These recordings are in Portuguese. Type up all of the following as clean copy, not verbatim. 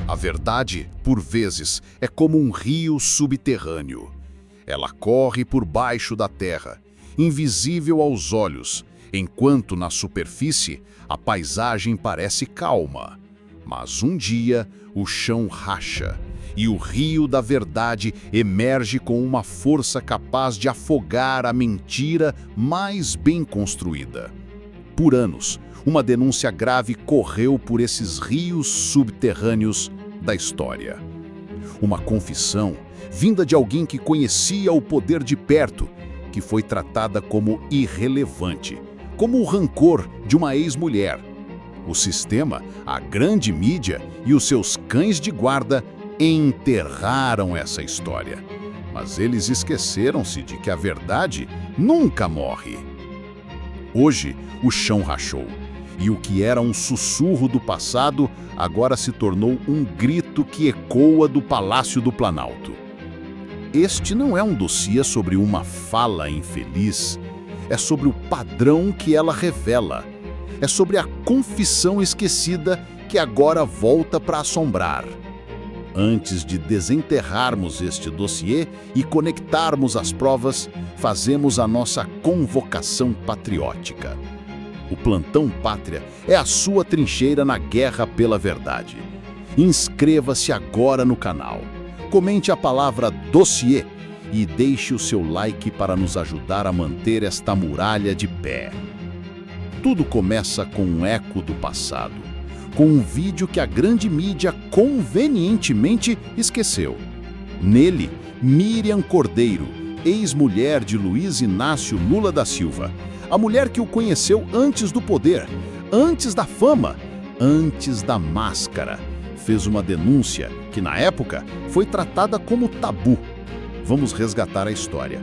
A verdade, por vezes, é como um rio subterrâneo. Ela corre por baixo da terra, invisível aos olhos, enquanto na superfície a paisagem parece calma. Mas um dia o chão racha e o rio da verdade emerge com uma força capaz de afogar a mentira mais bem construída. Por anos, uma denúncia grave correu por esses rios subterrâneos da história. Uma confissão vinda de alguém que conhecia o poder de perto, que foi tratada como irrelevante, como o rancor de uma ex-mulher. O sistema, a grande mídia e os seus cães de guarda enterraram essa história. Mas eles esqueceram-se de que a verdade nunca morre. Hoje, o chão rachou, e o que era um sussurro do passado agora se tornou um grito que ecoa do Palácio do Planalto. Este não é um dossiê sobre uma fala infeliz, é sobre o padrão que ela revela. É sobre a confissão esquecida que agora volta para assombrar. Antes de desenterrarmos este dossiê e conectarmos as provas, fazemos a nossa convocação patriótica. O Plantão Pátria é a sua trincheira na guerra pela verdade. Inscreva-se agora no canal, comente a palavra dossiê e deixe o seu like para nos ajudar a manter esta muralha de pé. Tudo começa com um eco do passado, com um vídeo que a grande mídia convenientemente esqueceu. Nele, Miriam Cordeiro, ex-mulher de Luiz Inácio Lula da Silva, a mulher que o conheceu antes do poder, antes da fama, antes da máscara, fez uma denúncia que, na época, foi tratada como tabu. Vamos resgatar a história.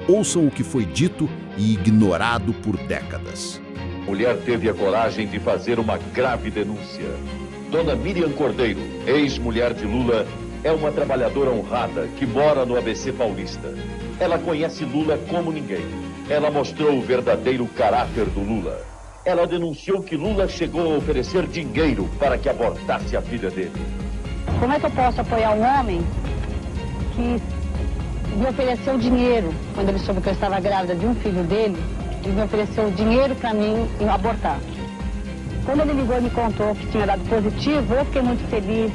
Ouçam o que foi dito e ignorado por décadas. A mulher teve a coragem de fazer uma grave denúncia. Dona Miriam Cordeiro, ex-mulher de Lula, é uma trabalhadora honrada que mora no ABC Paulista. Ela conhece Lula como ninguém. Ela mostrou o verdadeiro caráter do Lula. Ela denunciou que Lula chegou a oferecer dinheiro para que abortasse a filha dele. Como é que eu posso apoiar um homem que me ofereceu dinheiro quando ele soube que eu estava grávida de um filho dele? Ele me ofereceu dinheiro para mim abortar. Quando ele ligou e me contou que tinha dado positivo, eu fiquei muito feliz.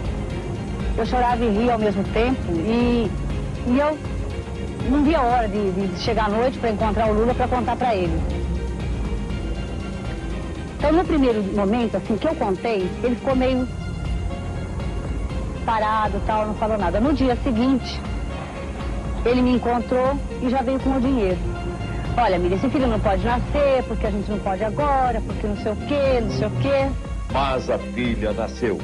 Eu chorava e ria ao mesmo tempo e eu não via a hora de chegar à noite para encontrar o Lula para contar para ele. Então, no primeiro momento, assim, que eu contei, ele ficou meio parado, tal, não falou nada. No dia seguinte, ele me encontrou e já veio com o dinheiro. Olha, Miriam, esse filho não pode nascer, porque a gente não pode agora, porque não sei o quê, não sei o quê. Mas a filha nasceu.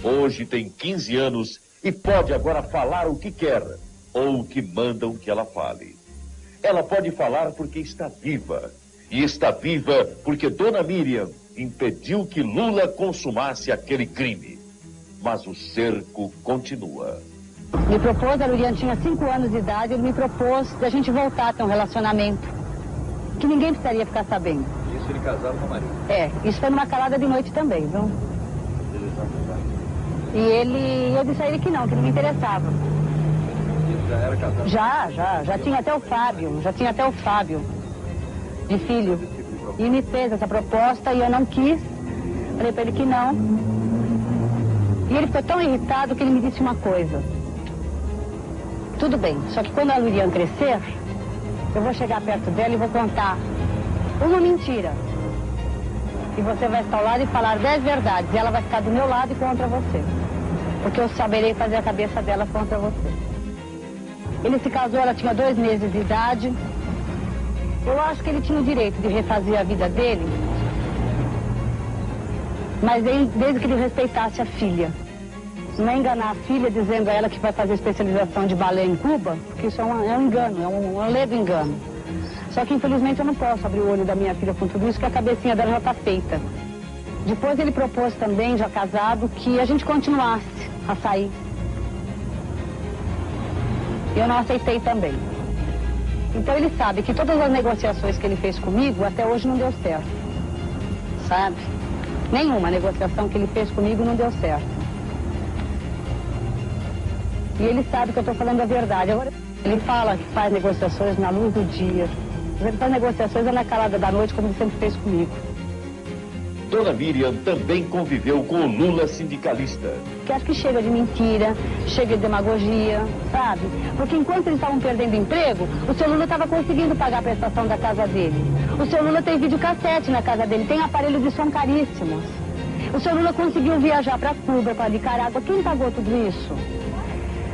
Hoje tem 15 anos e pode agora falar o que quer, ou o que mandam que ela fale. Ela pode falar porque está viva. E está viva porque Dona Miriam impediu que Lula consumasse aquele crime. Mas o cerco continua. Me propôs, a Lurian tinha 5 anos de idade, ele me propôs da gente voltar a ter um relacionamento. Que ninguém precisaria ficar sabendo. Isso ele casava com a Maria? É, isso foi numa calada de noite também, viu? E eu disse a ele que não me interessava. Ele já era casado? Já tinha até o Fábio, de filho. E me fez essa proposta e eu não quis. Falei pra ele que não. E ele ficou tão irritado que ele me disse uma coisa. Tudo bem, só que quando a Lurian crescer, eu vou chegar perto dela e vou contar uma mentira. E você vai estar ao lado e falar 10 verdades. E ela vai ficar do meu lado e contra você. Porque eu saberei fazer a cabeça dela contra você. Ele se casou, ela tinha 2 meses de idade. Eu acho que ele tinha o direito de refazer a vida dele, mas desde que ele respeitasse a filha. Não é enganar a filha dizendo a ela que vai fazer especialização de balé em Cuba, porque isso é um engano, é um ledo engano. Só que infelizmente eu não posso abrir o olho da minha filha com tudo isso, que a cabecinha dela já está feita. Depois ele propôs também, já casado, que a gente continuasse a sair. Eu não aceitei também. Então ele sabe que todas as negociações que ele fez comigo até hoje não deu certo. Sabe? Nenhuma negociação que ele fez comigo não deu certo. E ele sabe que eu estou falando a verdade. Agora, ele fala que faz negociações na luz do dia. Ele faz negociações na calada da noite, como ele sempre fez comigo. Dona Miriam também conviveu com o Lula sindicalista. Que acho que chega de mentira, chega de demagogia, sabe? Porque enquanto eles estavam perdendo emprego, o seu Lula estava conseguindo pagar a prestação da casa dele. O seu Lula tem videocassete na casa dele, tem aparelho de som caríssimos. O seu Lula conseguiu viajar para Cuba, para Nicarágua. Quem pagou tudo isso?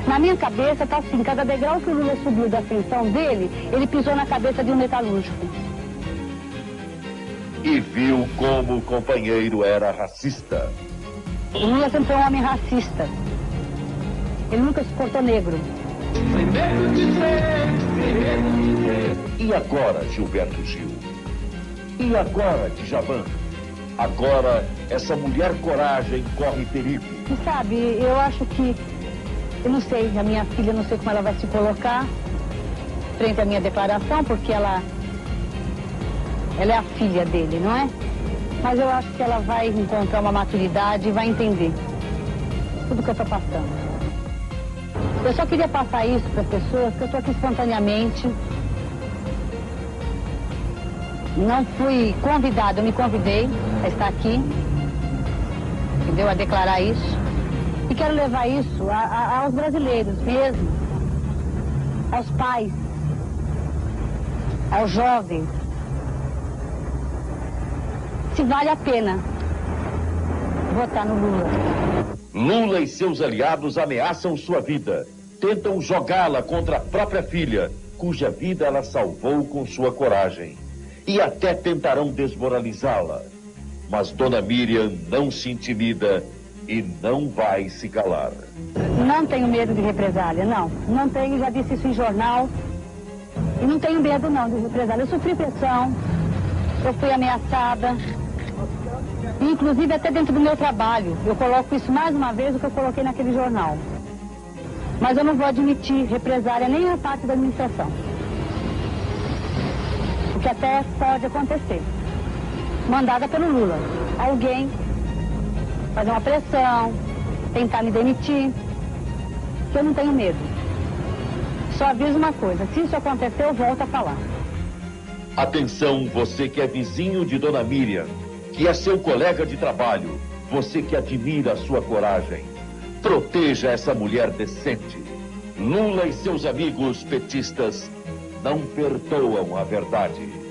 Na minha cabeça está assim, cada degrau que o Lula subiu da ascensão dele, ele pisou na cabeça de um metalúrgico. E viu como o companheiro era racista. O Lula sempre foi um homem racista. Ele nunca se portou negro. E agora, Gilberto Gil? E agora, Djavan? Agora, essa mulher coragem corre perigo. E sabe, eu acho que... Eu não sei, a minha filha, não sei como ela vai se colocar frente à minha declaração, porque ela é a filha dele, não é? Mas eu acho que ela vai encontrar uma maturidade e vai entender tudo que eu estou passando. Eu só queria passar isso para as pessoas, que eu estou aqui espontaneamente. Não fui convidada, eu me convidei a estar aqui, entendeu? A declarar isso. E quero levar isso aos brasileiros mesmo, aos pais, aos jovens. Se vale a pena votar no Lula. Lula e seus aliados ameaçam sua vida. Tentam jogá-la contra a própria filha, cuja vida ela salvou com sua coragem. E até tentarão desmoralizá-la. Mas Dona Miriam não se intimida e não vai se calar. Não tenho medo de represália, não. Não tenho, já disse isso em jornal. E não tenho medo, não, de represália. Eu sofri pressão, eu fui ameaçada. Inclusive até dentro do meu trabalho. Eu coloco isso mais uma vez do que eu coloquei naquele jornal. Mas eu não vou admitir represália nem a parte da administração. O que até pode acontecer. Mandada pelo Lula. Alguém fazer uma pressão, tentar me demitir, que eu não tenho medo. Só aviso uma coisa, se isso acontecer, eu volto a falar. Atenção, você que é vizinho de Dona Miriam, que é seu colega de trabalho, você que admira a sua coragem. Proteja essa mulher decente. Lula e seus amigos petistas não perdoam a verdade.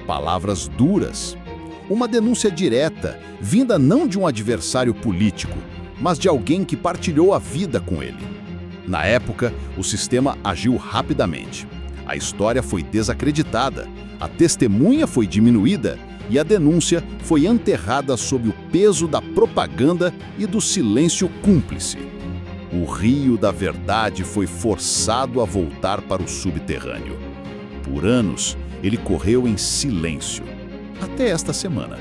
Palavras duras. Uma denúncia direta, vinda não de um adversário político, mas de alguém que partilhou a vida com ele. Na época, o sistema agiu rapidamente. A história foi desacreditada, a testemunha foi diminuída e a denúncia foi enterrada sob o peso da propaganda e do silêncio cúmplice. O rio da verdade foi forçado a voltar para o subterrâneo. Por anos, ele correu em silêncio, até esta semana,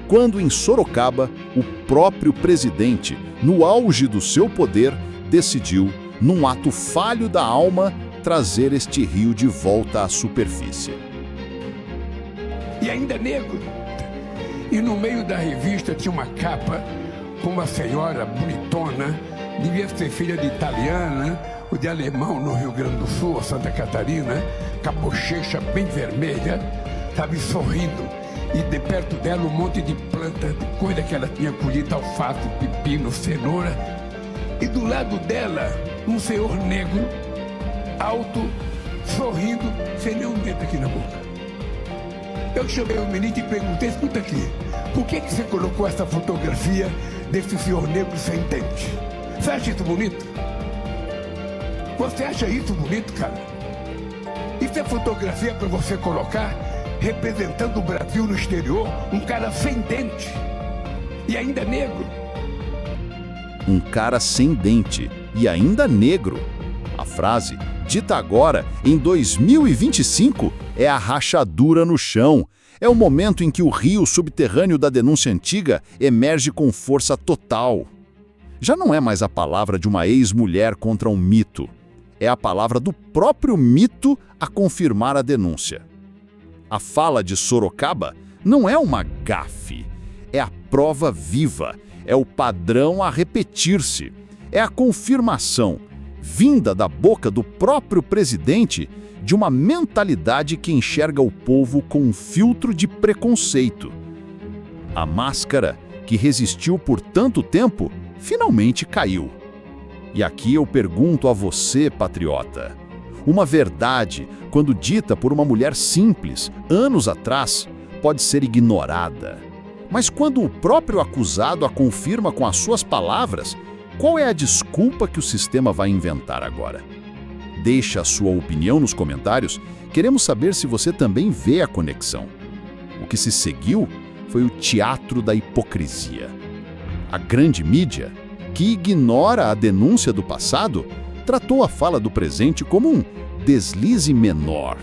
quando em Sorocaba, o próprio presidente, no auge do seu poder, decidiu, num ato falho da alma, trazer este rio de volta à superfície. E ainda negro. E no meio da revista tinha uma capa com uma senhora bonitona, devia ser filha de italiana ou de alemão no Rio Grande do Sul, Santa Catarina, com a bochecha bem vermelha, sabe, sorrindo. E de perto dela um monte de planta, de coisa que ela tinha colhido, alface, pepino, cenoura. E do lado dela, um senhor negro, alto, sorrindo, sem nenhum dente aqui na boca. Eu chamei o menino e perguntei, escuta aqui, por que você colocou essa fotografia desse senhor negro sem dente? Você acha isso bonito? Você acha isso bonito, cara? Isso é fotografia para você colocar representando o Brasil no exterior, um cara sem dente e ainda negro. Um cara sem dente e ainda negro. A frase, dita agora, em 2025, é a rachadura no chão. É o momento em que o rio subterrâneo da denúncia antiga emerge com força total. Já não é mais a palavra de uma ex-mulher contra um mito. É a palavra do próprio mito a confirmar a denúncia. A fala de Sorocaba não é uma gafe, é a prova viva, é o padrão a repetir-se, é a confirmação, vinda da boca do próprio presidente, de uma mentalidade que enxerga o povo com um filtro de preconceito. A máscara, que resistiu por tanto tempo, finalmente caiu. E aqui eu pergunto a você, patriota, uma verdade, quando dita por uma mulher simples, anos atrás, pode ser ignorada. Mas quando o próprio acusado a confirma com as suas palavras, qual é a desculpa que o sistema vai inventar agora? Deixe a sua opinião nos comentários, queremos saber se você também vê a conexão. O que se seguiu foi o teatro da hipocrisia. A grande mídia, que ignora a denúncia do passado, tratou a fala do presente como um deslize menor.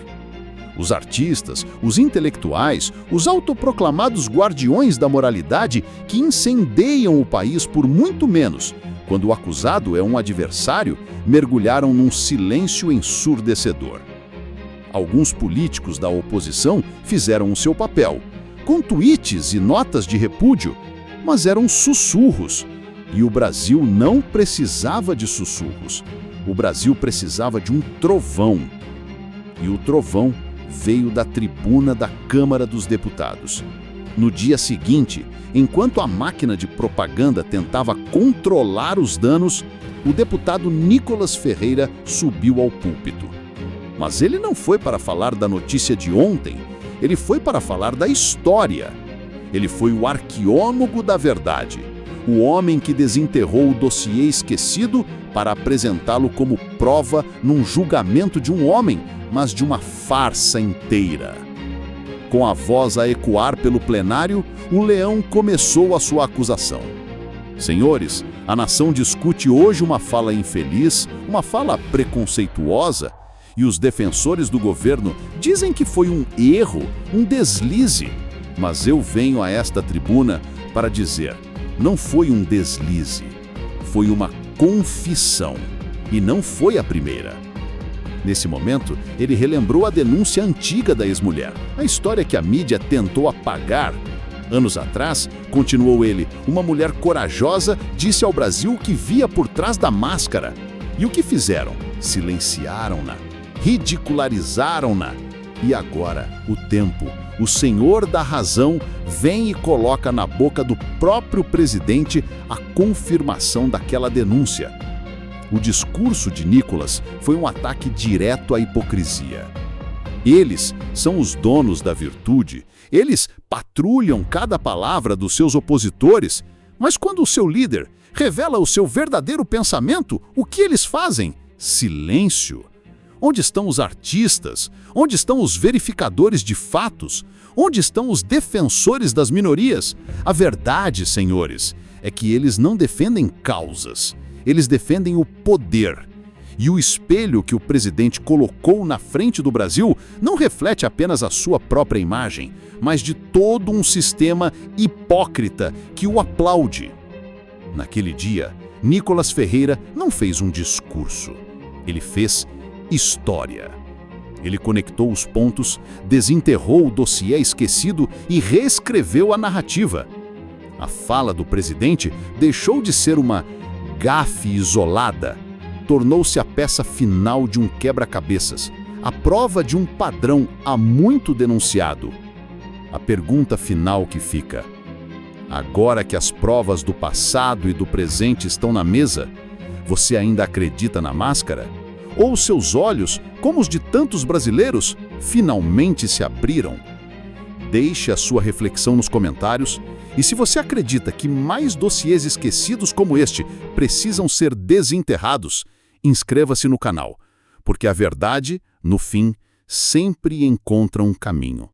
Os artistas, os intelectuais, os autoproclamados guardiões da moralidade que incendeiam o país por muito menos, quando o acusado é um adversário, mergulharam num silêncio ensurdecedor. Alguns políticos da oposição fizeram o seu papel, com tweets e notas de repúdio, mas eram sussurros. E o Brasil não precisava de sussurros. O Brasil precisava de um trovão. E o trovão veio da tribuna da Câmara dos Deputados. No dia seguinte, enquanto a máquina de propaganda tentava controlar os danos, o deputado Nicolas Ferreira subiu ao púlpito. Mas ele não foi para falar da notícia de ontem, ele foi para falar da história. Ele foi o arqueólogo da verdade, o homem que desenterrou o dossiê esquecido para apresentá-lo como prova num julgamento de um homem, mas de uma farsa inteira. Com a voz a ecoar pelo plenário, o leão começou a sua acusação. Senhores, a nação discute hoje uma fala infeliz, uma fala preconceituosa, e os defensores do governo dizem que foi um erro, um deslize. Mas eu venho a esta tribuna para dizer, não foi um deslize, foi uma confissão, e não foi a primeira. Nesse momento, ele relembrou a denúncia antiga da ex-mulher, a história que a mídia tentou apagar. Anos atrás, continuou ele, uma mulher corajosa disse ao Brasil que via por trás da máscara. E o que fizeram? Silenciaram-na, ridicularizaram-na. E agora, o tempo, o senhor da razão, vem e coloca na boca do próprio presidente a confirmação daquela denúncia. O discurso de Nicolas foi um ataque direto à hipocrisia. Eles são os donos da virtude, eles patrulham cada palavra dos seus opositores, mas quando o seu líder revela o seu verdadeiro pensamento, o que eles fazem? Silêncio. Onde estão os artistas? Onde estão os verificadores de fatos? Onde estão os defensores das minorias? A verdade, senhores, é que eles não defendem causas. Eles defendem o poder. E o espelho que o presidente colocou na frente do Brasil não reflete apenas a sua própria imagem, mas de todo um sistema hipócrita que o aplaude. Naquele dia, Nicolas Ferreira não fez um discurso. Ele fez história. Ele conectou os pontos, desenterrou o dossiê esquecido e reescreveu a narrativa. A fala do presidente deixou de ser uma gafe isolada, tornou-se a peça final de um quebra-cabeças, a prova de um padrão há muito denunciado. A pergunta final que fica: agora que as provas do passado e do presente estão na mesa, você ainda acredita na máscara? Ou seus olhos, como os de tantos brasileiros, finalmente se abriram? Deixe a sua reflexão nos comentários. E se você acredita que mais dossiês esquecidos como este precisam ser desenterrados, inscreva-se no canal, porque a verdade, no fim, sempre encontra um caminho.